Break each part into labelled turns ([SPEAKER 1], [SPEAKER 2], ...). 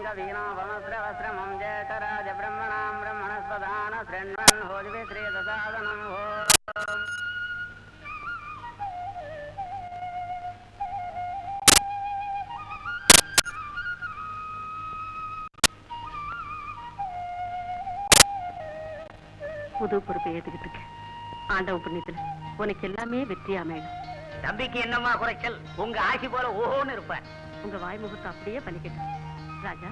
[SPEAKER 1] லிங்க வீணாபமஸ்ரவஸ்ரமம் ஜேதராஜ பிரம்மணாம் பிரம்மணஸ்பதான ஸ்ரண்வன் ஹோஜிவே ஸ்ரீதசாதனம் ஹோ.
[SPEAKER 2] புது பொறுப்பை ஏத்துக்கிட்டு இருக்கேன். ஆண்டவன் புண்ணியத்துல உனக்கு எல்லாமே வெற்றியா அமையணும்.
[SPEAKER 1] தம்பிக்கு என்னம்மா குறைச்சல்? உங்க ஆட்சி போல ஓஹோன்னு இருப்பேன்.
[SPEAKER 2] உங்க வாய் முகத்தை அப்படியே பண்ணிக்கிட்டேன் ராஜா.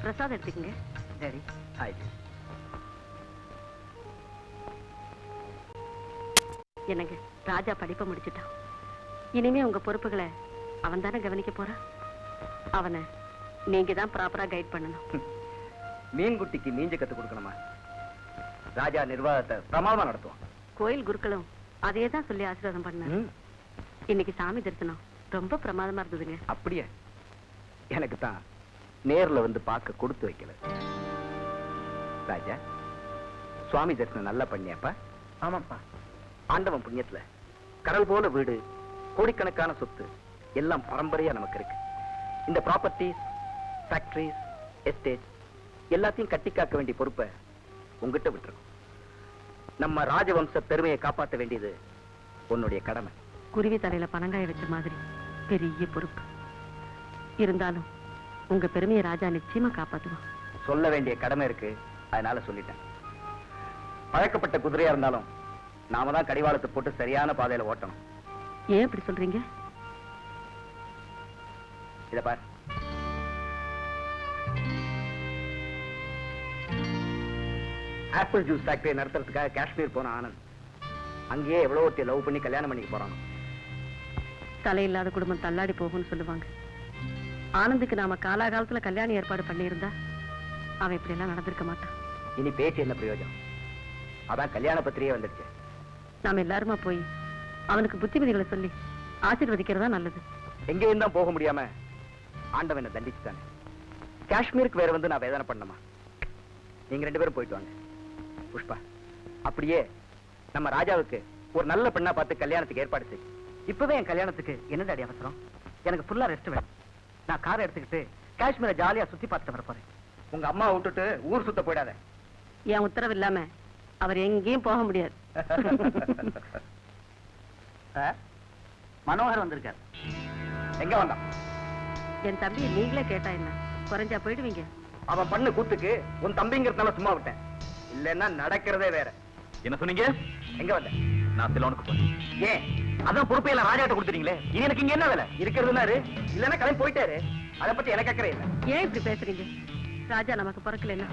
[SPEAKER 2] பிரசாதம் எடுத்துக்கங்க.
[SPEAKER 1] சரி.
[SPEAKER 2] என்னங்க, ராஜா படிப்பை முடிச்சுட்டான். இனிமே உங்க பொறுப்புகளை அவன் தானே கவனிக்க போறான். அவனை நீங்க தான் ப்ராப்பரா கைட் பண்ணணும்.
[SPEAKER 1] மீன்குட்டிக்கு மீஞ்ச கத்து கொடுக்கணுமா? ராஜா நிர்வாகத்தை பிரமாதமா நடத்துவான்.
[SPEAKER 2] கோயில் குருக்களும் அதே தான் சொல்லி ஆசீர்வாதம் பண்ணாங்க. இன்னைக்கு சாமி தரிசனம் ரொம்ப பிரமாதமா இருந்ததுங்க.
[SPEAKER 1] அப்படியே எனக்கு தான் நேர்ல வந்து பார்க்க கொடுத்து வைக்கல. ராஜா, சுவாமி தரிசனம் நல்லா பண்ணியாப்பா? ஆமாப்பா. ஆண்டவன் புண்ணியத்துல கடல் போல வீடு, கோடிக்கணக்கான சொத்து எல்லாம் பரம்பரையா நமக்கு இருக்கு. இந்த ப்ராப்பர்ட்டிஸ், ஃபேக்டரிஸ், எஸ்டேட் எல்லாத்தையும் கட்டி காக்க வேண்டிய பொறுப்பை உங்ககிட்ட விட்டுருக்கோம். நம்ம ராஜவம்ச பெருமையை காப்பாற்ற வேண்டியது உன்னுடைய கடமை.
[SPEAKER 2] குருவி தலையில பனங்காய வச்ச மாதிரி பெரிய பொறுப்பு இருந்தாலும் உங்க பெருமையை ராஜா நிச்சயமா காப்பாத்துவான்.
[SPEAKER 1] சொல்ல வேண்டிய கடமை இருக்கு, அதனால சொல்லிட்டேன். பழக்கப்பட்ட குதிரையா இருந்தாலும் நாம தான் கடிவாளத்தை போட்டு சரியான பாதையில ஓட்டணும்.
[SPEAKER 2] ஏன் இப்படி சொல்றீங்க?
[SPEAKER 1] இத பார், ஆப்பிள் ஜூஸ் ஃபேக்டரி நடத்துறதுக்காக காஷ்மீர் போன ஆனந்த் அங்கேயே எவ்வளவு ஒருத்தி லவ் பண்ணி கல்யாணம் பண்ணிக்க போறான்.
[SPEAKER 2] தலையில்லாத குடும்பம் தள்ளாடி போகும்னு சொல்லுவாங்க. ஆனந்துக்கு நாம காலாகாலத்துல கல்யாணம் ஏற்பாடு பண்ணியிருந்தா அவன் இப்படி எல்லாம் நடந்திருக்க மாட்டான்.
[SPEAKER 1] இனி பேச்சு என்ன பிரயோஜனம்? அதான் கல்யாண பத்திரிகை வந்துருச்சு.
[SPEAKER 2] நாம எல்லாருமா போய் அவனுக்கு புத்திமதிகளை சொல்லி ஆசீர்வதிக்கிறதா நல்லது.
[SPEAKER 1] எங்கேயும் தான் போக முடியாம ஆண்டவனை தண்டிச்சுட்டானே. காஷ்மீருக்கு வேற வந்து நான் வேதனை பண்ணமா? நீங்க 2 பேரும் போயிட்டு வாங்க. புஷ்பா, அப்படியே நம்ம ராஜாவுக்கு ஒரு நல்ல பெண்ணா பார்த்து கல்யாணத்துக்கு ஏற்பாடு செய். இப்பவே என் கல்யாணத்துக்கு என்னடாடி அவசரம்? எனக்கு ஃபுல்லா ரெஸ்ட் வேணும். நான் காரை எடுத்துக்கிட்டு காஷ்மீரை ஜாலியா சுத்தி பார்த்துட்டு வர போறேன். உங்க அம்மா விட்டுட்டு ஊர் சுத்த போயிடாத.
[SPEAKER 2] என் உத்தரவு இல்லாம அவர் எங்கேயும் போக முடியாது.
[SPEAKER 1] மனோகர் வந்திருக்கார். எங்க வந்தான்?
[SPEAKER 2] என் தம்பியை நீங்களே கேட்டா என்ன, குறைஞ்சா போயிடுவீங்க.
[SPEAKER 1] அவன் பண்ணு கூத்துக்கு உன் தம்பிங்கிறதுனால சும்மா விட்டேன். இல்லன்னா நடக்கிறதே வேற. என்ன சொன்னீங்க? எங்க வந்த? நான் சிலோனுக்கு போனேன். ஏன்? அதான் பொறுப்பையில ராஜாட்ட கொடுத்துட்டீங்களே. இனி எனக்கு இங்க என்ன வேலை? இருக்கிறதுனாரு இல்லன்னா கிளம்பி போயிட்டாரு. அதை பத்தி எனக்கு அக்கறை இல்லை.
[SPEAKER 2] ஏன் இப்படி பேசுறீங்க? ராஜா நமக்கு பிறக்கலன்னா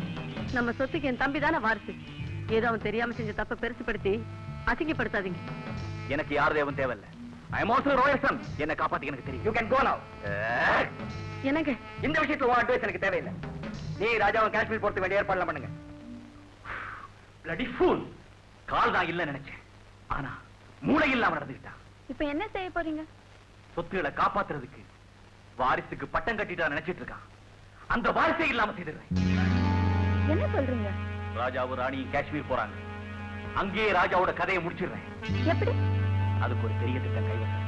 [SPEAKER 2] நம்ம சொத்துக்கு என் தம்பி தானே வாரிசு. ஏதோ அவன் தெரியாம செஞ்ச தப்ப பெருசுப்படுத்தி அசிங்கப்படுத்தாதீங்க.
[SPEAKER 1] எனக்கு யார் தேவன் தேவையில்லை. ஐ அம் ஆல்சோ ராயல் சன். என்ன காப்பாத்திக்க எனக்கு தெரியும். யூ கேன் கோ நவ.
[SPEAKER 2] என்னங்க
[SPEAKER 1] இந்த விஷயத்துல உன் அட்வைஸ் எனக்கு தேவையில்லை. நீ ராஜாவை காஷ்மீர் போறதுக்கு வேண்டிய ஏற்பாடு பண்ணுங்க. bloody fool. கால் தான் இல்ல நினைச்சேன். ஆனா மூளை இல்லாம நடந்துக்கிட்டான்.
[SPEAKER 2] இப்ப என்ன செய்ய போறீங்க?
[SPEAKER 1] சொத்துக்களை காப்பாத்துறதுக்கு வாரிசுக்கு பட்டம் கட்டிட்டா நினைச்சிட்டு இருக்கான். அந்த வாரிசே இல்லாம செய்திருவேன்.
[SPEAKER 2] என்ன சொல்றீங்க?
[SPEAKER 1] ராஜாவும் ராணியும் காஷ்மீர் போறாங்க. அங்கேயே ராஜாவோட கதையை முடிச்சிடுறேன்.
[SPEAKER 2] எப்படி?
[SPEAKER 1] அதுக்கு ஒரு பெரிய திட்டம் கைவசம்.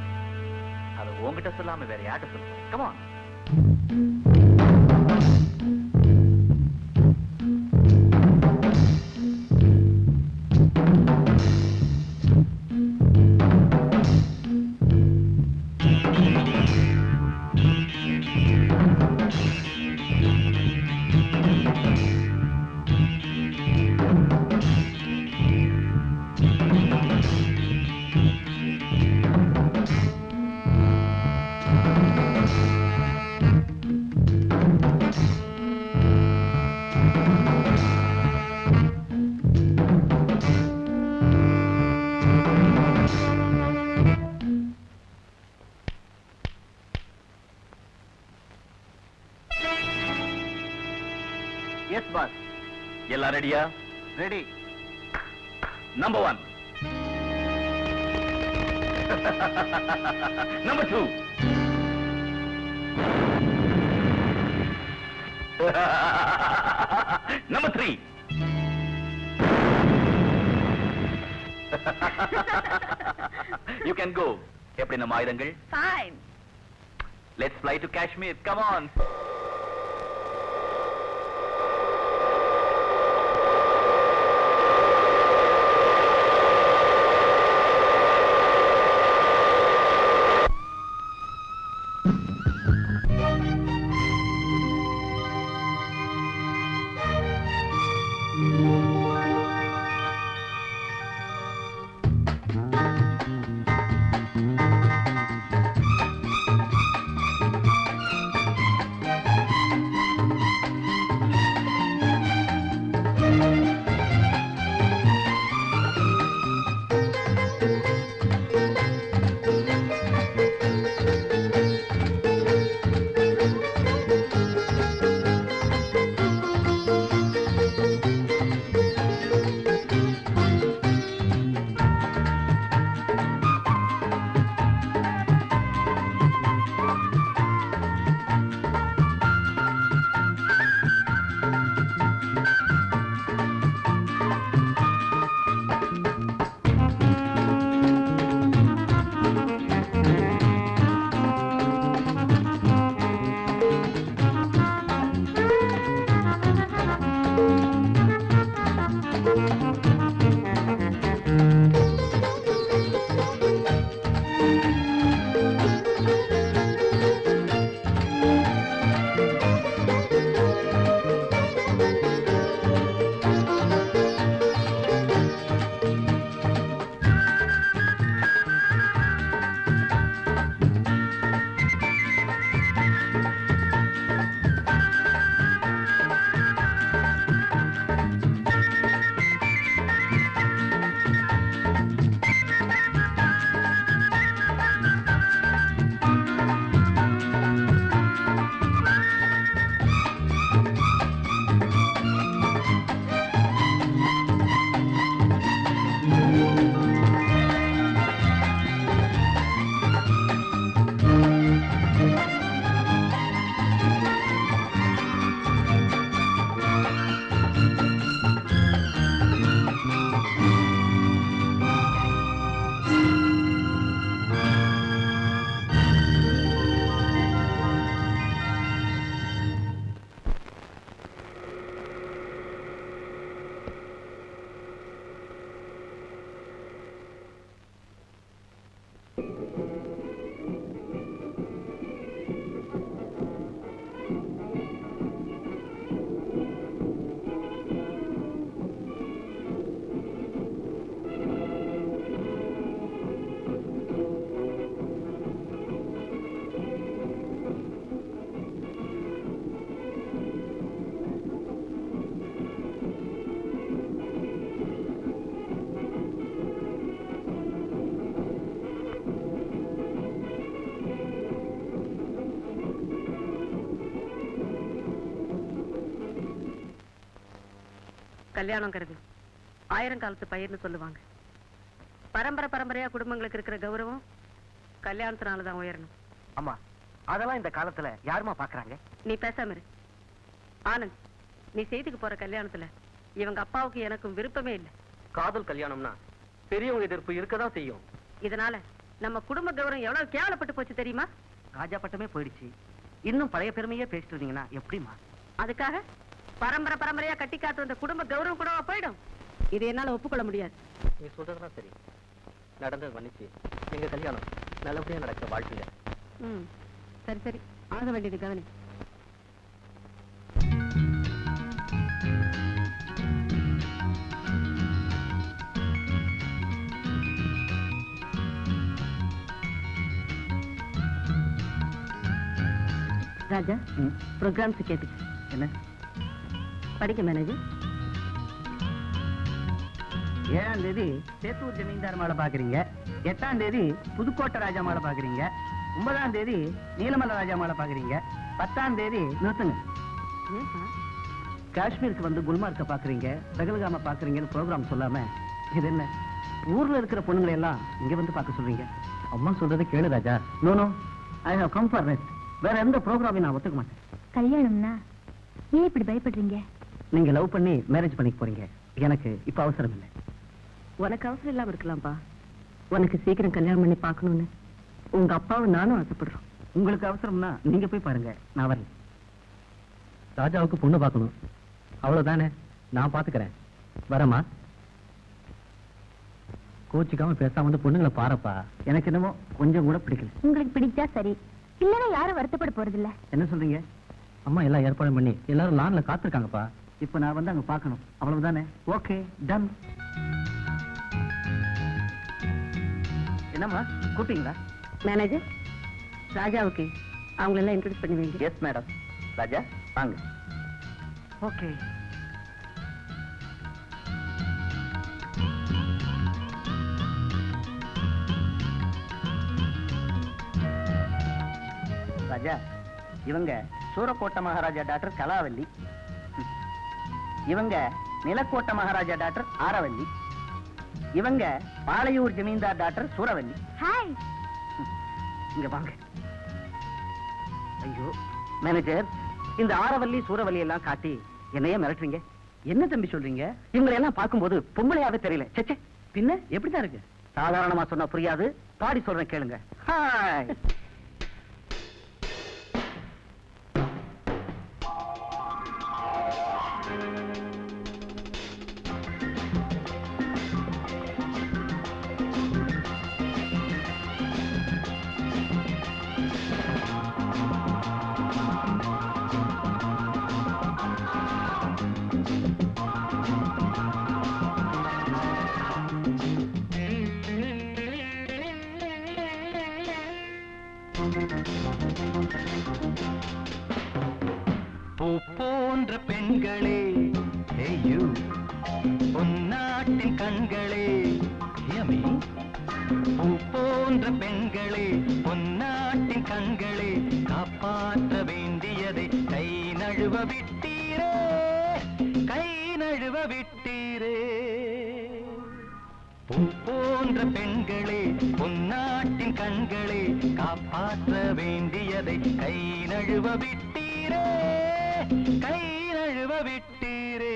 [SPEAKER 1] அதை உங்ககிட்ட சொல்லாம வேற யார்கிட்ட சொல்லுங்க? Come on. Yes boss. எல்லாம் ரெடியா? Ready.
[SPEAKER 3] Number 1. Number 2. Number 3. You can go. எப்படி நம்ம ஆயுதங்கள்?
[SPEAKER 2] Fine.
[SPEAKER 3] Let's fly to Kashmir. Come on.
[SPEAKER 2] கல்யாணங்கிறது ஆயிரங்காலத்து பயிர்னு சொல்லுவாங்க. பரம்பரை பரம்பரையா குடும்பங்களுக்கு இருக்கிற கௌரவம் கல்யாணத்தினாலதான் உயரணும்.
[SPEAKER 1] அம்மா, அதெல்லாம் இந்த காலத்துல யாருமா பாக்குறாங்க?
[SPEAKER 2] நீ பேசாம இரு. ஆனந்த், நீ செய்துக்கு போற கல்யாணத்துல இவங்க அப்பாவுக்கு எனக்கும் விருப்பமே இல்லை.
[SPEAKER 1] காதல் கல்யாணம்னா பெரியவங்க எதிர்ப்பு இருக்கதான் செய்யும்.
[SPEAKER 2] இதனால நம்ம குடும்ப கௌரவம் எவ்வளவு கேவலப்பட்டு போச்சு தெரியுமா?
[SPEAKER 1] ராஜா பட்டமே போயிடுச்சு. இன்னும் பழைய பெருமையே பேசிட்டு இருந்தீங்கன்னா எப்படிமா?
[SPEAKER 2] அதுக்காக பரம்பரை பரம்பரையா கட்டி காத்து வந்த குடும்ப கௌரவம் கூடவா போயிடும்? இது என்னால ஒப்புக்கொள்ள முடியாது.
[SPEAKER 1] நீ சொல்றதுதான் சரி. நடந்தது மன்னிச்சு எங்க கல்யாணம் நல்லபடியா நடக்க வாழ்க்கையில.
[SPEAKER 2] சரி சரி, ஆக வேண்டியது கவனி. ராஜா, ப்ரோக்ராம்ஸ் கேட்டுச்சு.
[SPEAKER 1] என்ன
[SPEAKER 2] படிக்க மேனேஜர்?
[SPEAKER 1] 7ஆம் தேதி சேத்தூர் ஜமீன்தார் மாலை பாக்குறீங்க, 8ஆம் தேதி புதுக்கோட்டை ராஜா மாலை பாக்குறீங்க, 9ஆம் தேதி நீலமலை ராஜா மாலை பாக்குறீங்க, 10ஆம் தேதி நிறுத்துங்க. காஷ்மீருக்கு வந்து குல்மார்க்க பாக்குறீங்க, பெகல்காம பாக்குறீங்கன்னு ப்ரோக்ராம் சொல்லாம இது என்ன ஊர்ல இருக்கிற பொண்ணுங்களை எல்லாம் இங்க வந்து பார்க்க சொல்றீங்க? அம்மா சொல்றதை கேளு ராஜா. No no, I have come for rest. வேற எந்த ப்ரோக்ராமையும் நான் ஒத்துக்க மாட்டேன்.
[SPEAKER 4] கல்யாணம்னா ஏன் இப்படி பயப்படுறீங்க?
[SPEAKER 1] நீங்க லவ் பண்ணி மேரேஜ் பண்ணிக்க போறீங்க. எனக்கு இப்ப அவசரம் இல்லை.
[SPEAKER 2] உனக்கு அவசரம் இல்லாம இருக்கலாம்ப்பா. உனக்கு சீக்கிரம் கல்யாணம் பண்ணி பார்க்கணும்னு உங்க அப்பாவும் நானும் ஆசைப்படுறோம்.
[SPEAKER 1] உங்களுக்கு அவசரம்னா நீங்க போய் பாருங்க, நான் வரல.
[SPEAKER 5] ராஜாவுக்கு பொண்ணு பார்க்கணும், அவ்வளவுதானே. நான் பாத்துக்கிறேன். வரமா, கோச்சிக்காம பேசாம வந்து பொண்ணுங்களை பாருப்பா.
[SPEAKER 1] எனக்கு என்னமோ கொஞ்சம் கூட பிடிக்கல.
[SPEAKER 4] உங்களுக்கு பிடிச்சா சரி, இல்லன்னா யாரும் வருத்தப்பட போறது இல்ல.
[SPEAKER 1] என்ன சொல்றீங்க?
[SPEAKER 5] அம்மா எல்லாம் ஏற்பாடு பண்ணி எல்லாரும் லான்ல காத்திருக்காங்கப்பா.
[SPEAKER 1] இப்ப நான் வந்து அங்க பார்க்கணும், அவ்வளவுதானே. Okay, done. என்னம்மா கூப்பிட்டீங்களா?
[SPEAKER 2] மேனேஜர், ராஜாவுக்கு அவங்களெல்லாம் இன்ட்ரோடியூஸ் பண்ணி வைங்க.
[SPEAKER 1] Yes madam. ராஜா வாங்க. ஓகே. ராஜா, இவங்க சூரக்கோட்டை மகாராஜா டாக்டர் கலாவல்லி. இவங்க நிலக்கோட்டை மகாராஜா டாக்டர் ஆரவல்லி. இவங்க பாளையூர் ஜமீன்தார் டாக்டர் சூரவல்லி.
[SPEAKER 4] ஹாய்.
[SPEAKER 1] இங்க வாங்க. ஐயோ மேனேஜர், இந்த ஆரவல்லி சூரவல்லி எல்லாம் காட்டி என்னையே மிரட்டுறீங்க. என்ன தம்பி சொல்றீங்க? இவங்களை எல்லாம் பார்க்கும்போது பொம்பளையாவே தெரியல. சச்சே, பின்ன எப்படிதான் இருக்கு? சாதாரணமா சொன்னா புரியாது, பாடி சொல்றேன் கேளுங்க. ஹாய்.
[SPEAKER 6] பூ போன்ற பெண்களே, ஐயோ பொன்னாட்டின் கண்களே, யமி. பூ போன்ற பெண்களே, பொன்னாட்டின் கண்களே, காப்பாற்ற வேண்டியதை கை நழுவ விட்டீரே, கை நழுவ விட்டீரே. பூ போன்ற பெண்களே, பொன்னாட்டின் கண்களே, காப்பாற்ற வேண்டியதை கை நழுவ விட்டீரே, கை நழுவ விட்டீரே.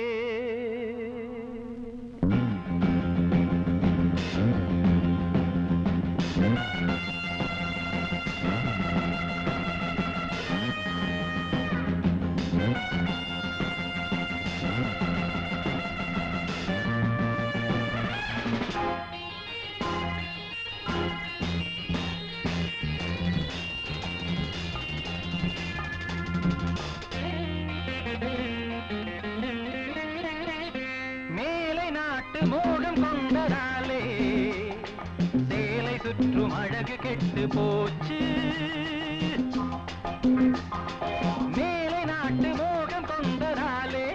[SPEAKER 6] மேலை நாட்டு மோகம் கொண்டதாலே சேலை சுற்றும் அழகு கெட்டு போச்சு. மேலை நாட்டு மோகம் கொண்டதாலே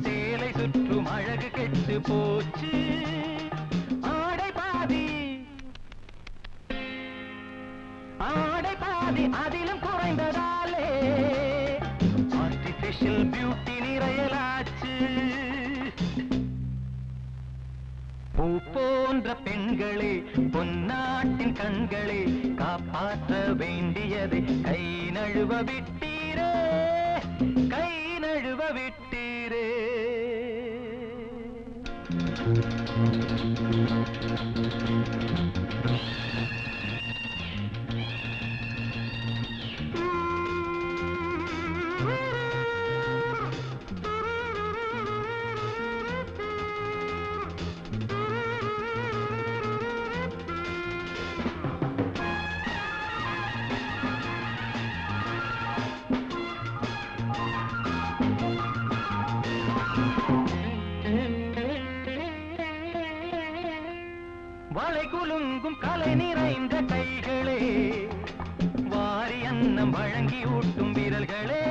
[SPEAKER 6] சேலை சுற்றும் அழகு கெட்டு போச்சு. ஆடை பாதி, ஆடை பாதி அதிலும் குறைந்ததாலே ஆர்டிபிஷியல் பியூட்டி நிறையலாச்சு. பூ போன்ற பெண்களே, பொன்னாட்டின் கண்களே, காப்பாற்ற வேண்டியதை கை நழுவ விட்டீரே, கை நழுவ விட்டீரே. வளை குலுங்கும் கலை நிறைந்த கைகளே, வாரி அன்னம் வழங்கி ஊட்டும் விரல்களே.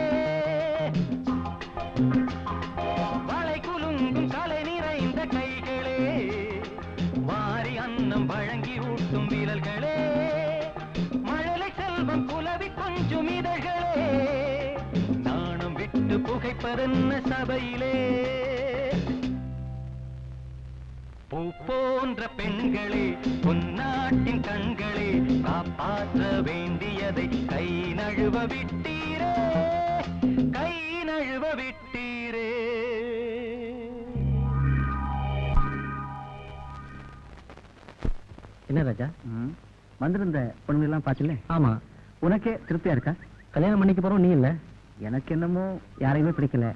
[SPEAKER 6] வளை குலுங்கும் கலை நிறைந்த கைகளே, வாரி அன்னம் வழங்கி ஊட்டும் விரல்களே. மழலை செல்வம் புலவி கொஞ்சும் இதழ்களே, நாணம் விட்டு
[SPEAKER 1] 2 புகைப்பதென்ன சபையிலே.
[SPEAKER 6] நாணம் விட்டு புகைப்பதென்ன சபையிலே. வளை குலுங்கும் கலை நிறைந்த கைகளே, வாரி அன்னம் வழங்கி ஊட்டும் விரல்களே. மழலை செல்வம் புலவி கொஞ்சும் இதழ்களே, நாணம் விட்டு புகைப்பதென்ன சபையிலே. வளை குலுங்கும் கலை நிறைந்த கைகளே, வாரி அன்னம் வழங்கி ஊட்டும் விரல்களே. மழலை செல்வம் புலவி கொஞ்சும் இதழ்களே, நாணம் விட்டு புகைப்பதென்ன சபையிலே. பூ போன்ற பெண்களே பொன்னாட்டின் கண்களே காப்பாற்ற வேண்டியதை கை நழுவ விட்டீரே, கை நழுவ விட்டீரே.
[SPEAKER 5] என்ன ராஜா?
[SPEAKER 1] வந்திருந்த பொண்ணுலாம் பாத்துல?
[SPEAKER 5] ஆமா.
[SPEAKER 1] உனக்கே திருப்தியா இருக்கா?
[SPEAKER 5] கல்யாணம் பண்ணிக்க போறோம், நீ இல்ல.
[SPEAKER 1] எனக்கு என்னமோ யாரையுமே பிடிக்கல.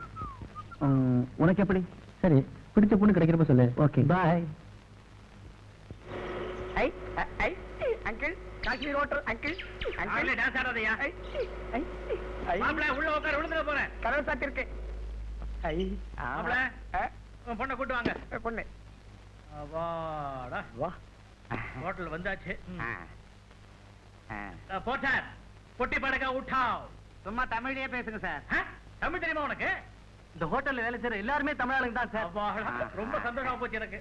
[SPEAKER 1] உனக்கு எப்படி?
[SPEAKER 5] சரி, பிடிச்ச பொண்ணு கிடைக்கிறப்ப சொல்லு.
[SPEAKER 1] Okay,
[SPEAKER 5] bye.
[SPEAKER 1] Uncle, Kashmir hotel uncle.
[SPEAKER 3] Uncle dance ஆடாதயா? மாப்ள உள்ள உட்கார, விழுந்துற போறேன்.
[SPEAKER 1] கரல் சாத்தி இருக்கு.
[SPEAKER 3] மாப்ள உன் பொண்ணை கூட்டு வாங்க.
[SPEAKER 1] பொண்ணு
[SPEAKER 3] வாடா
[SPEAKER 1] வா.
[SPEAKER 3] ஹோட்டல் வந்தாச்சு. போட்டார் பொட்டி படக்கா உட்டாவ்.
[SPEAKER 1] சும்மா தமிழ்லயே பேசுங்க சார்.
[SPEAKER 3] தமிழ் தெரியுமா உனக்கு?
[SPEAKER 1] இந்த ஹோட்டல்ல வேலை செய்யற எல்லாருமே தமிழாளுங்க தான் சார்.
[SPEAKER 3] அப்பாடா, ரொம்ப சந்தோஷமா போச்சு எனக்கு.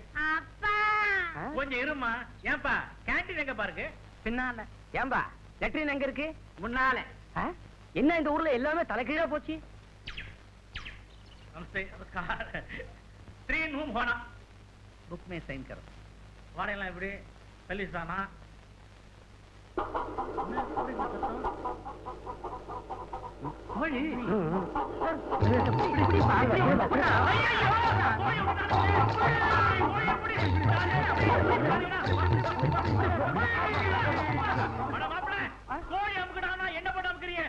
[SPEAKER 3] கொஞ்சம் இருமா. ஏன்பா கேண்டீன் எங்க பாருக்கு?
[SPEAKER 1] பின்னால. ஏம்பா லெட்ரின் எங்க இருக்கு? முன்னால. என்ன இந்த ஊர்ல எல்லாமே தலைகீழா போச்சு?
[SPEAKER 3] நமஸ்தே, நமஸ்கார். 3 रूम होना.
[SPEAKER 1] बुक में साइन करो.
[SPEAKER 3] வாடகைலாம் எப்படி? பள்ளிஸ்தானா?
[SPEAKER 1] கோழி.
[SPEAKER 3] கோழி அமுக்கடானா என்ன பண்ண அமுக்குறீங்க?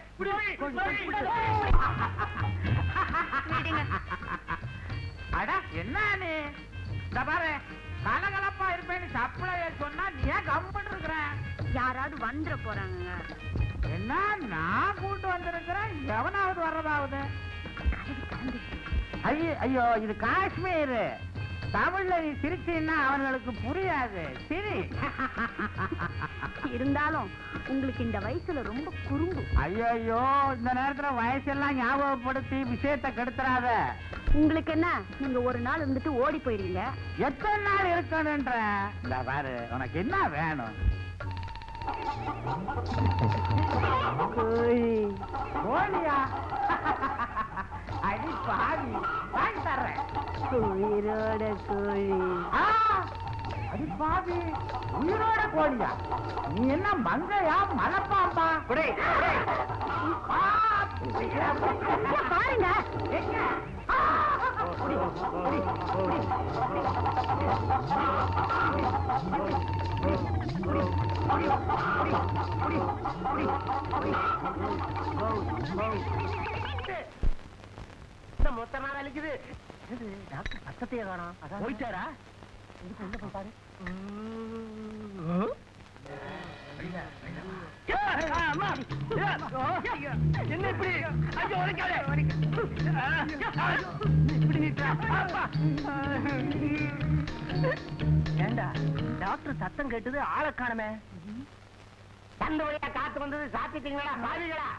[SPEAKER 1] அட என்ன நீ பாரு, கலகலப்பா இருப்பேன்னு சப்ளை சொன்னா நீ ஏன் கம்பன் இருக்கிற?
[SPEAKER 2] யாராவது வந்துட போறாங்க.
[SPEAKER 1] என்ன நான் கூட்டு வந்திருக்கிறேன், எவனாவது வர்றதாவது? ஐயோ ஐயோ, இது காஷ்மீர். தமிழ்ல நீ சிரிச்சீன்னா அவங்களுக்கு புரியாது. சரி.
[SPEAKER 2] இருந்தாலும் உங்களுக்கு இந்த வயசுல ரொம்ப குறும்பு.
[SPEAKER 1] ஐயோ, இந்த நேரத்துல வயசெல்லாம் ஞாபகப்படுத்தி விஷயத்தை கெடுத்துறாத.
[SPEAKER 2] உங்களுக்கு என்ன, நீங்க ஒரு நாள் இருந்துட்டு ஓடி போயிருவீங்க.
[SPEAKER 1] எத்தனை நாள் இருக்கணும்ன்ற? இந்த பாரு, உனக்கு என்ன வேணும்? கோழியா? அடி பாவி, வாங்கி தர்றேன்.
[SPEAKER 2] உயிரோட கோழி.
[SPEAKER 1] அடி பாவி, உயிரோட கோழியா? நீ என்ன மங்கையா மலைப்பாம்பா?
[SPEAKER 2] பாருங்க.
[SPEAKER 1] மொத்தமா வலிக்குது. டாக்டர் சத்தத்தையே காணோம். போயிட்டாரா? பாரு. என்ன இப்படி? ஐயோ, ஏண்டா டாக்டர் சத்தம் கேட்டது, ஆளை காணமே. தந்த வழியா காத்து வந்தது, சாப்பிட்டீங்களா பாவிகளா?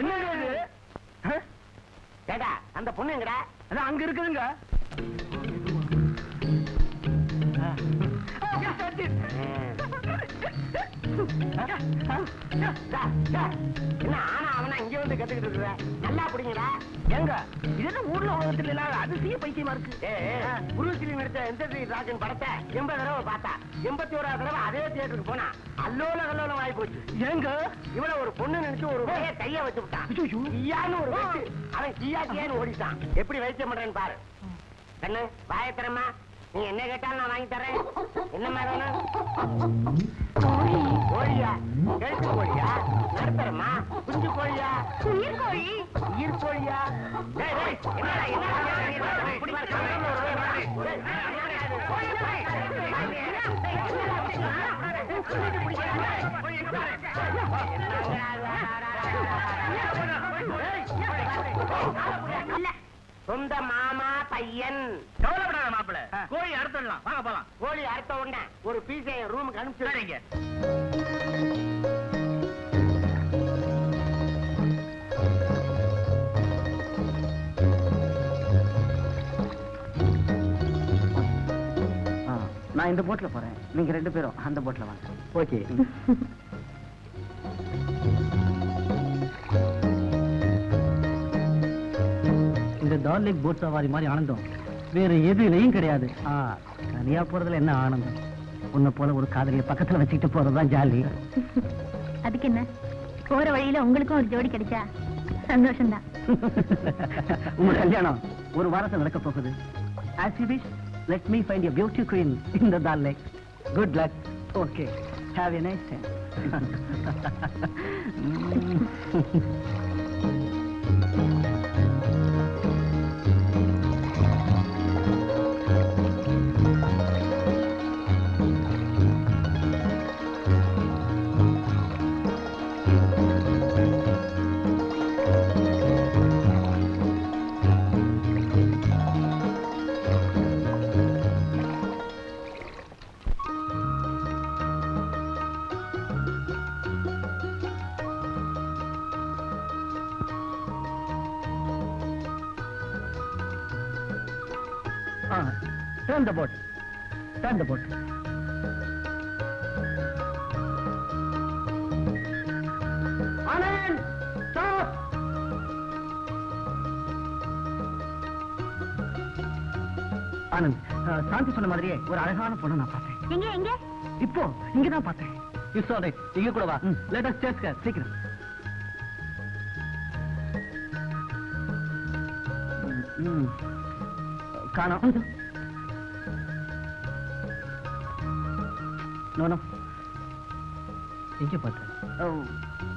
[SPEAKER 1] என்ன கேட்டா அந்த பொண்ணு எங்கடா? அதான் அங்க இருக்குதுங்க. என்ன ஆனா அவனா இங்க வந்து கத்துக்கிட்டு இருக்கிற? நல்லா அப்படிங்கடா. எங்க இது என்ன ஊர்ல உலகத்துல இல்லாத அதிசய பைத்தியமா இருக்கு. புருஷிலி நடிச்ச எந்த ராஜன் படத்தை 80 தடவை பார்த்தா, 81வது தடவை அதே தியேட்டருக்கு போனா அல்லோல கல்லோலம் ஆகி போச்சு. எங்க இவனை ஒரு பொண்ணு நினைச்சு ஒரு கைய வச்சு விட்டான். ஈயான்னு ஒரு வச்சு அவன் கியான்னு ஓடிட்டான். எப்படி வைத்தியம் பண்றேன்னு பாரு. கண்ணு வாயத்திரமா, நீ என்ன கேட்டாலும் நான் வாங்கி தரேன். என்ன மாதிரி கோழியா? கழுத்து கோழியா? நடுத்தரமா? குஞ்சு கோழியா? உயிர் கோழி. உயிர் கோழியா? சொந்த மாமா பையன்.
[SPEAKER 3] கவலைப்படாத மாப்பிள்ள, கோழி அறுத்துடலாம். வாங்க போலாம்.
[SPEAKER 1] கோழி அறுத்த உடனே ஒரு பீஸை ரூமுக்கு அனுப்பிச்சு. நான் இந்த போட்ல போறேன், நீங்க 2 பேரும் அந்த போட்ல வாங்க. ஓகே.
[SPEAKER 5] இந்த டால் லேக் போட் சவாரி மாதிரி ஆனந்தம் வேற எதுலயும் கிடையாது. தனியா போறதுல என்ன ஆனந்தம். உன்னை போல ஒரு காதலிய பக்கத்துல வச்சுக்கிட்டு போறதுதான் ஜாலி.
[SPEAKER 4] அதுக்கு என்ன, போற வழியில உங்களுக்கும் ஒரு ஜோடி கிடைச்சா சந்தோஷம்தான்.
[SPEAKER 5] உங்க கல்யாணம் ஒரு வாரத்தில் நடக்க போகுது. As you wish, let me find a beauty queen in the Dal Lake. Good luck. Okay. Have a nice time. Turn the boat. Turn the boat. Anand, stop. Anand, சாந்தி சொன்ன மாதிரியே ஒரு அழகான பொண்ணு நான் பார்த்தேன்.
[SPEAKER 4] எங்க எங்க?
[SPEAKER 5] இப்போ இங்கதான் பார்த்தேன். You saw it. இங்க கூட வா. Let us chase her. சீக்கிரம். காணோம். நோ எங்க பார்த்தேன்?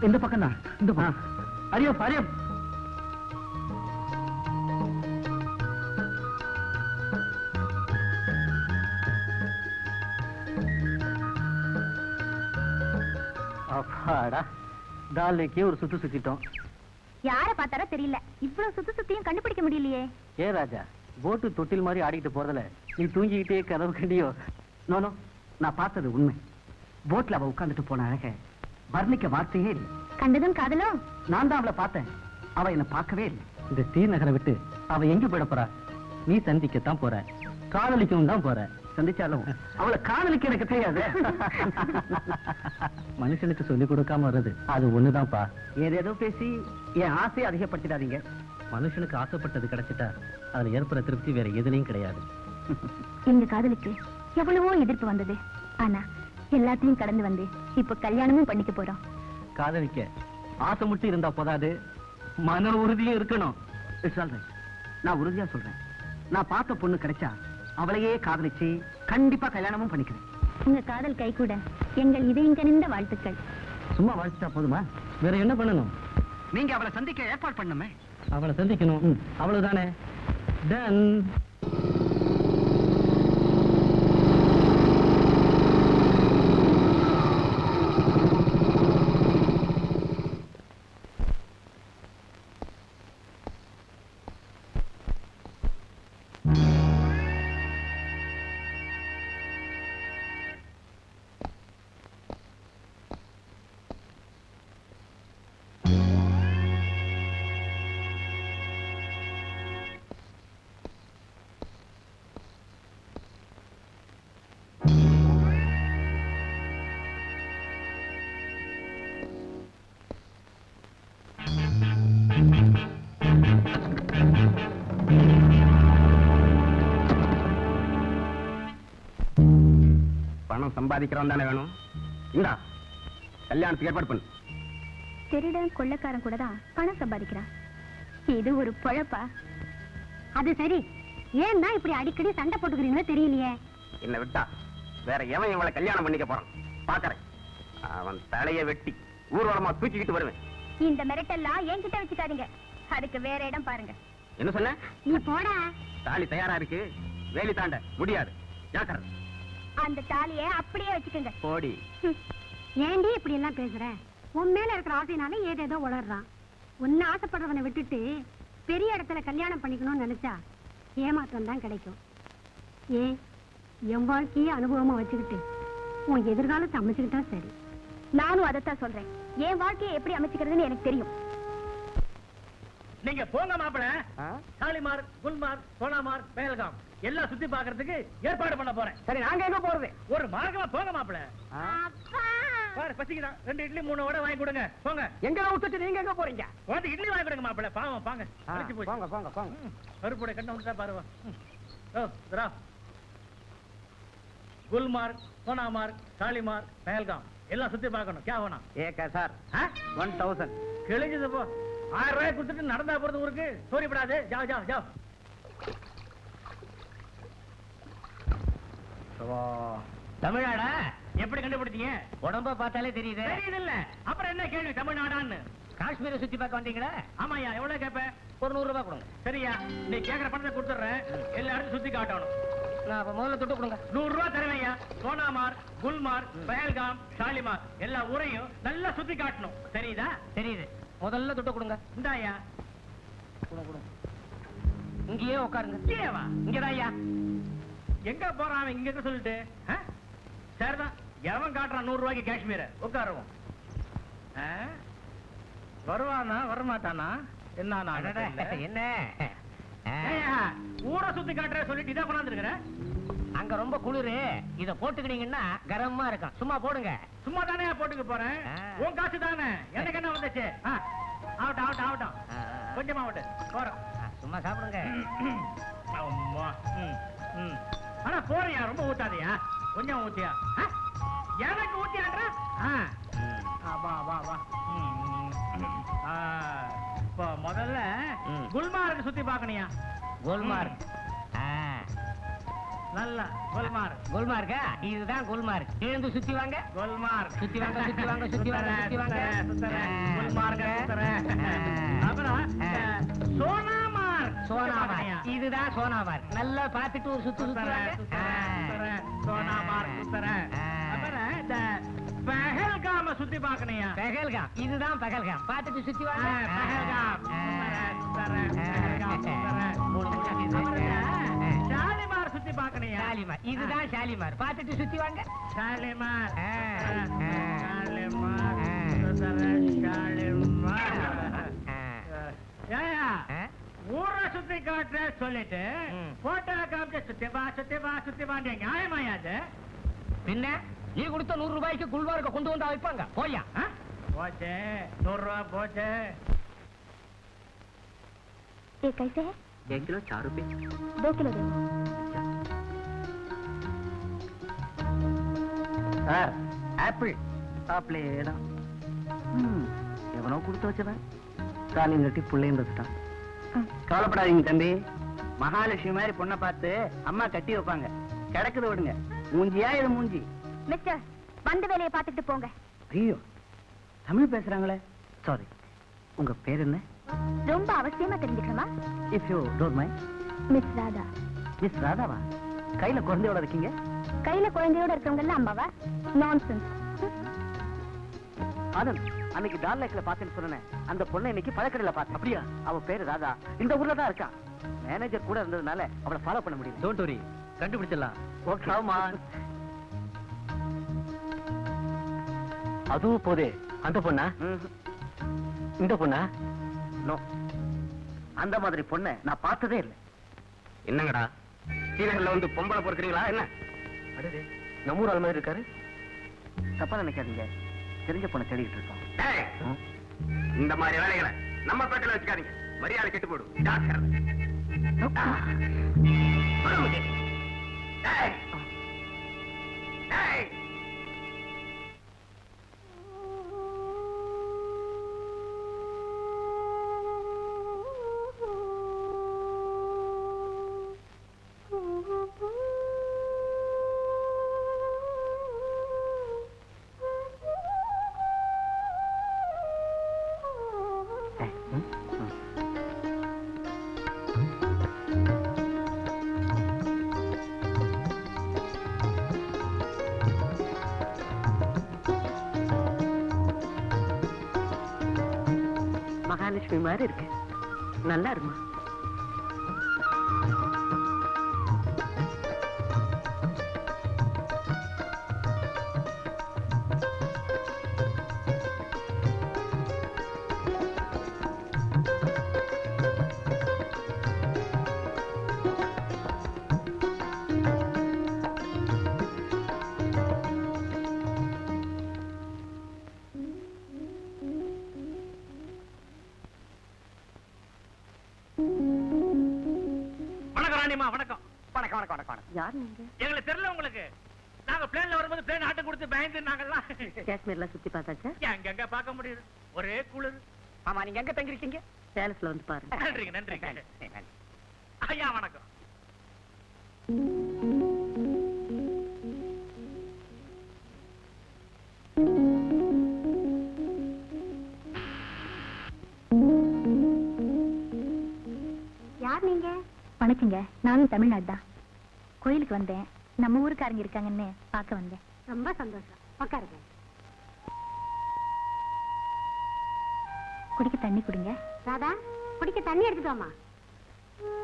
[SPEAKER 5] இந்த பக்கம் தான். இந்த பக்கம். அரியம் அரியம். அப்பாடா, டால்லேக்கே ஒரு சுத்து சுத்திட்டோம்.
[SPEAKER 4] யார பார்த்தாரோ தெரியல, இவ்வளவு சுத்தியும் கண்டுபிடிக்க முடியலையே.
[SPEAKER 5] ஏ ராஜா, போட்டு தொட்டில் மாதிரி ஆடிட்டு போறதுல நீ தூங்கிக்கிட்டே கதவு கண்டியோ? நோ, நான் பார்த்தது உண்மை. போட்ல அவ உட்கார்ந்துட்டு போன அழக வர்ணிக்க வார்த்தையே இல்லை.
[SPEAKER 4] கண்டதும் காதலோ?
[SPEAKER 5] நான் தான் அவளை பார்த்தேன், அவ என்ன பார்க்கவே இல்லை. இந்த ஸ்ரீநகரை விட்டு அவ எங்க போயிட போறா? நீ சந்திக்கத்தான் போற, காதலிக்கவும் தான் போற. சந்திச்சாலும் அவளை காதலிக்க எனக்கு தெரியாது. மனுஷனுக்கு சொல்லிக் கொடுக்காம வர்றது அது ஒண்ணுதான்ப்பா. ஏதேதோ பேசி என் ஆசையை அதிகப்படுத்திடாதீங்க. மனுஷனுக்கு ஆசைப்பட்டது கிடைச்சிட்டா அதுல ஏற்படுற திருப்தி வேற எதுலயும் கிடையாது.
[SPEAKER 4] எங்க காதலுக்கு எவ்வளவோ எதிர்ப்பு வந்தது, ஆனா எல்லாத்தையும் கடந்து வந்து இப்ப கல்யாணமும் பண்ணிக்க போறோம்.
[SPEAKER 5] காதலிக்க ஆசை மட்டும் இருந்தா போதாது, மன உறுதியும் இருக்கணும். நான் உறுதியா சொல்றேன், நான் பார்த்த பொண்ணு கிடைச்சா அவளையே காதலிச்சு கண்டிப்பா கல்யாணமும் பண்ணிக்கிறேன்.
[SPEAKER 4] உங்க காதல் கை கூட எங்கள் இதயம் கனிந்த வாழ்த்துக்கள்.
[SPEAKER 5] சும்மா வாழ்த்துட்டா போதுமா? வேற என்ன பண்ணணும்? நீங்க அவளை சந்திக்க ஏற்பாடு பண்ணுமே. அவளை சந்திக்கணும், அவ்வளவுதானே. டன்.
[SPEAKER 1] பணம் சம்பாதிக்கிறவன் தானே வேணும். இந்தா கல்யாணத்துக்கு ஏற்பாடு பண்ணு.
[SPEAKER 4] திருடன் கொள்ளக்காரன் கூட தான் பணம் சம்பாதிக்கிறான். இது ஒரு பொழப்பா? அது சரி, ஏன் தான் இப்படி அடிக்கடி சண்டை போட்டுக்கிறீங்களோ தெரியலையே.
[SPEAKER 1] என்ன விட்டா வேற எவன் இவளை கல்யாணம் பண்ணிக்க போறான் பாக்குறேன். அவன் தலையை வெட்டி ஊர்வலமா தூக்கிக்கிட்டு வருவேன்.
[SPEAKER 4] இந்த மிரட்டெல்லாம் என்கிட்ட வச்சுக்காதீங்க, அதுக்கு வேற இடம் பாருங்க.
[SPEAKER 1] என்ன சொன்ன?
[SPEAKER 4] நீ போடா.
[SPEAKER 1] தாலி தயாரா இருக்கு, வேலி தாண்ட முடியாது. ஜாக்கிரதை.
[SPEAKER 4] அந்த தாலிய அப்படியே வச்சுக்கோங்க.
[SPEAKER 1] போடி.
[SPEAKER 7] ஏண்டி இப்படி எல்லாம் பேசுற? உன் மேல இருக்கிற ஆசைனால ஏதேதோ உளறான். உன்னை ஆசைப்படுறவனை விட்டுட்டு பெரிய இடத்துல கல்யாணம் பண்ணிக்கணும்னு நினைச்சா ஏமாற்றம் தான் கிடைக்கும். ஏன் என் வாழ்க்கையே அனுபவமா வச்சுக்கிட்டு உன் எதிர்காலத்தை அமைச்சுக்கிட்டா சரி.
[SPEAKER 4] நானும் அதைத்தான் சொல்றேன், என் வாழ்க்கையை எப்படி அமைச்சுக்கிறதுன்னு எனக்கு தெரியும்.
[SPEAKER 3] நீங்க போங்க மாப்பிள்ள. ஷாலிமார், குல்மார், சோனாமார், பேல்காம் எல்லாம் சுத்தி பாக்குறதுக்கு ஏற்பாடு பண்ண போறேன்.
[SPEAKER 1] சரி, நாங்க எங்க போறது?
[SPEAKER 3] ஒரு மார்க்கமா போங்க மாப்பிள்ள. பாரு, பசிக்குதான். 2 இட்லி 3 வடை வாங்கி கொடுங்க. போங்க.
[SPEAKER 1] எங்க விட்டுட்டு நீங்க எங்க போறீங்க?
[SPEAKER 3] வந்து இட்லி வாங்கி கொடுங்க மாப்பிள்ள. பாவம், பாங்க. அழைச்சு போய்
[SPEAKER 1] போங்க போங்க போங்க.
[SPEAKER 3] கருப்புடைய கண்ணை வந்துட்டா பாருவா. குல்மார்க், சோனாமார்க், ஷாலிமார்க், பஹல்காம் எல்லாம் சுத்தி பார்க்கணும். क्या होना?
[SPEAKER 1] ஏக்கா சார் 1000
[SPEAKER 3] கிழிஞ்சது போ. 1000 ரூபாய் கொடுத்துட்டு நடந்தா போறது ஊருக்கு. சோரிப்படாது. ஜாவ் ஜாவ் ஜாவ். தமிழ்நாடா? எப்படி கண்டுபிடிச்சீங்க?
[SPEAKER 5] உடம்ப பார்த்தாலே தெரியுது.
[SPEAKER 3] தெரியுது இல்ல? அப்புறம் என்ன கேள்வி தமிழ்நாடான்னு?
[SPEAKER 5] காஷ்மீரை சுத்தி பார்க்க வந்தீங்களா?
[SPEAKER 3] ஆமாயா, எவ்வளவு கேப்ப?
[SPEAKER 5] ஒரு 100 ரூபாய் கொடுங்க.
[SPEAKER 3] சரியா, நீ கேக்குற பணத்தை கொடுத்துறேன். எல்லா இடத்தையும் சுத்தி காட்டணும்.
[SPEAKER 5] நான் அப்ப முதல்ல தொட்டு கொடுங்க.
[SPEAKER 3] 100 ரூபாய் தருவையா. சோனாமார்க், குல்மார்க், பஹல்காம், ஷாலிமார் எல்லா ஊரையும் நல்லா சுத்தி காட்டணும். தெரியுதா?
[SPEAKER 5] தெரியுது. முதல்ல தொட்டு கொடுங்க.
[SPEAKER 3] இந்தாயா.
[SPEAKER 5] கொடுங்க. இங்கேயே உட்காருங்க.
[SPEAKER 3] இங்கேவா?
[SPEAKER 5] இங்கதான் ஐயா.
[SPEAKER 3] எங்க போறான் அவன்? இங்க சொல்லிட்டு சரிதான். எவன் காட்டுறான் 100 ரூபாய்க்கு காஷ்மீர? உட்காருவோம். வருவானா வரமாட்டானா?
[SPEAKER 5] என்ன
[SPEAKER 3] ஊரை சுத்தி காட்டுற சொல்லிட்டு இதான் கொண்டாந்துருக்கிற.
[SPEAKER 5] அங்க ரொம்ப குளிரு. இத போட்டுக்கிட்டீங்கன்னா கரமா இருக்கும். சும்மா போடுங்க.
[SPEAKER 3] சும்மா தானே போட்டுக்க போறேன். உன் காசு தானே. எனக்கு என்ன வந்துச்சு? ஆகட்டும் ஆகட்டும் ஆகட்டும். கொஞ்சமா ஆகட்டு போறோம்.
[SPEAKER 5] சும்மா சாப்பிடுங்க.
[SPEAKER 3] ஆனா போறியா? ரொம்ப ஊத்தாதியா? கொஞ்சம் ஊத்தியா? எனக்கு ஊத்தியான்ற? வா வா வா. இப்போ முதல்ல குல்மார்க் சுத்தி பாக்கணியா?
[SPEAKER 5] குல்மார்க்.
[SPEAKER 3] நல்ல குல்மார்க்.
[SPEAKER 5] குல்மார்க்கா? இதுதான் குல்மார்க். எழுந்து சுத்தி வாங்க.
[SPEAKER 3] குல்மார்க்.
[SPEAKER 5] சுத்தி வாங்க சுத்தி வாங்க சுத்தி வாங்க சுத்தி வாங்க.
[SPEAKER 3] குல்மார்க் அப்புறம் சோனாமார்க்.
[SPEAKER 5] சோனாமார்க். இதுதான் சோனாமார்க். நல்லா பார்த்துட்டு ஒரு சுத்து சுத்துறாங்க.
[SPEAKER 3] சோனாமார்க் சுத்துறேன். அப்புறம் இந்த பஹல்காம சுத்தி பாக்கணையா?
[SPEAKER 5] பஹல்காம். இதுதான் பஹல்காம். பார்த்துட்டு சுத்தி வாங்க.
[SPEAKER 3] பஹல்காம். ஷாலிமார் சுத்தி பாக்கணையா?
[SPEAKER 5] ஷாலிமார். இதுதான் ஷாலிமார். பார்த்துட்டு சுத்தி வாங்க.
[SPEAKER 3] ஷாலிமார். ஊரை சுத்தி காட்டுற சொல்லிட்டு போட்டோ காமிச்சு சுத்தி வா சுத்தி வா சுத்தி வாங்க. நியாயமாயாது?
[SPEAKER 5] பின்ன நீ கொடுத்த 100 ரூபாய்க்கு குல்மார்க்க கொண்டு வந்தா வைப்பாங்க. போயா?
[SPEAKER 3] போச்சு 100 ரூபாய் போச்சு.
[SPEAKER 4] ये कैसे है?
[SPEAKER 1] 1 किलो 4 रुपए.
[SPEAKER 4] 2 किलो दे.
[SPEAKER 1] Sir apple. ஆப்பிளே தான். எவனோ கொடுத்து வச்சவன் தாலியும் கட்டி புள்ளையும் வச்சுட்டான். கவலைப்படாதீங்க தம்பி. மகாலட்சுமி மாதிரி பொண்ணை பார்த்து அம்மா கட்டி வைப்பாங்க. கிடக்குது விடுங்க. மூஞ்சியா இது மூஞ்சி.
[SPEAKER 4] மிஸ்டர், வந்து வேலையை பார்த்துட்டு போங்க.
[SPEAKER 1] ஐயோ, தமிழ் பேசுறாங்களே. சாரி. உங்க பேர் என்ன?
[SPEAKER 4] ரொம்ப அவசியமா தெரிஞ்சுக்கணுமா?
[SPEAKER 1] If you don't mind.
[SPEAKER 4] Miss Radha.
[SPEAKER 1] Miss ராதாவா? கையில குழந்தையோட இருக்கீங்க?
[SPEAKER 4] கையில குழந்தையோட இருக்கவங்க எல்லாம் அம்மாவா? நான்சென்ஸ்.
[SPEAKER 1] ஆனந்த், அன்னைக்கு டார்லேக்ல பார்த்தேன்னு சொன்னேன். அந்த பொண்ணை இன்னைக்கு பழக்கடையில பார்த்தேன். அப்படியா? அவ பேரு ராதா. இந்த ஊர்ல தான் இருக்கா. மேனேஜர் கூட இருந்ததுனால அவளை ஃபாலோ பண்ண முடியும்.
[SPEAKER 5] டோன்ட் வரி, கண்டுபிடிச்சிடலாம்.
[SPEAKER 1] ஓகே. ஆமா. அதுவும் போதே. அந்த பொண்ணா? இந்த பொண்ணா? நோ, அந்த மாதிரி பொண்ணை நான் பார்த்ததே இல்லை.
[SPEAKER 5] என்னங்கடா சீனகர்ல வந்து பொம்பளை பொறுக்கிறீங்களா என்ன?
[SPEAKER 1] அடடே, நம்ம ஊர் ஆள் மாதிரி இருக்காரு. தப்பா நினைக்காதீங்க. தெரிஞ்ச பொண்ணை தேடிட்டு இருக்கோம்.
[SPEAKER 5] இந்த மாதிரி வேலைகளை நம்ம பேட்டில வச்சுக்காதீங்க. மரியாதை கெட்டு போடும்.
[SPEAKER 2] மகாலட்சுமி மாதிரி இருக்கு. நல்லா இருமா.
[SPEAKER 1] வணக்கம் வணக்கம் வணக்கம் வணக்கம்.
[SPEAKER 2] யார் நீங்க?
[SPEAKER 3] எங்களுக்கு தெரியல உங்களுக்கு. நாங்க பிளேன்ல வரும்போது பிளேன் ஆட்டம் கொடுத்து பயந்துனாங்கலாம்.
[SPEAKER 2] காஷ்மீர்ல சுத்தி பார்த்தாச்சா?
[SPEAKER 3] எங்க பார்க்க முடியுது, ஒரே குளிர்.
[SPEAKER 1] ஆமா, நீங்க எங்க தங்கிருக்கீங்க?
[SPEAKER 2] பேலஸ்ல வந்து பாருங்க.
[SPEAKER 3] நன்றிங்க நன்றிங்க. ஐயா வணக்கம்.
[SPEAKER 4] யார் நீங்க? வணக்கங்க, நானும் தமிழ்நாடு தான். கோயிலுக்கு வந்தேன். நம்ம ஊருக்காரங்க இருக்காங்கன்னு பார்க்க வந்தேன். ரொம்ப சந்தோஷம். உட்காருங்க. குடிக்க தண்ணி குடிங்க. ராதா, குடிக்க தண்ணி எடுத்துட்டு வாமா.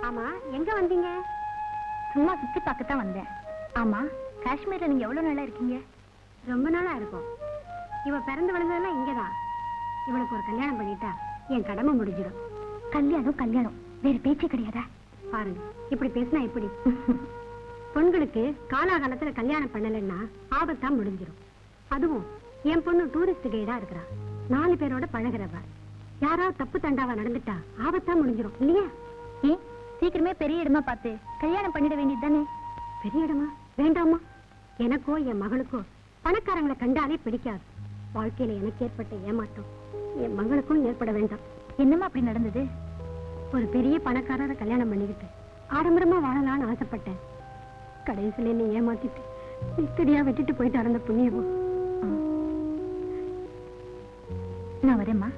[SPEAKER 4] ஆமா, எங்க வந்தீங்க? சும்மா சுத்தி பார்க்கத்தான் வந்தேன். ஆமா, காஷ்மீர்ல நீங்க எவ்வளவு நாளா இருக்கீங்க? ரொம்ப நாளா இருக்கும். இவ பிறந்து வளர்ந்ததெல்லாம் இங்கதான். இவளுக்கு ஒரு கல்யாணம் பண்ணிட்டா என் கடமை முடிஞ்சிடும். கல்யாணம் கல்யாணம், வேற பேச்சே கிடையாதா? பாருங்க, இப்படி பேசினா எப்படி? பொண்களுக்கு காலாகாலத்துல கல்யாணம் பண்ணலைன்னா ஆபத்தா முடிஞ்சிடும். அதுவும் என் பொண்ணு டூரிஸ்ட் கைடா இருக்கிறா. 4 பேரோட பழகிறவ. யாராவது தப்பு தண்டாவா நடந்துட்டா ஆபத்தா முடிஞ்சிடும் இல்லையா? சீக்கிரமே பெரிய இடமா பார்த்து கல்யாணம் பண்ணிட வேண்டியது தானே? பெரிய இடமா வேண்டாமா? எனக்கோ என் மகளுக்கோ பணக்காரங்களை கண்டாலே பிடிக்காது. வாழ்க்கையில எனக்கு ஏற்பட்ட ஏமாற்றம் என் மகளுக்கும் ஏற்பட வேண்டாம். என்னமா அப்படி நடந்தது? ஒரு பெரிய பணக்காரரை கல்யாணம் பண்ணிக்கிட்டு ஆடம்பரமா வாழலாம்னு ஆசைப்பட்டேன். கடைசியில என்னை ஏமாத்திட்டு இத்தடியா விட்டுட்டு போயிட்டு இருந்த புண்ணியமோ. நான் வரேம்மா.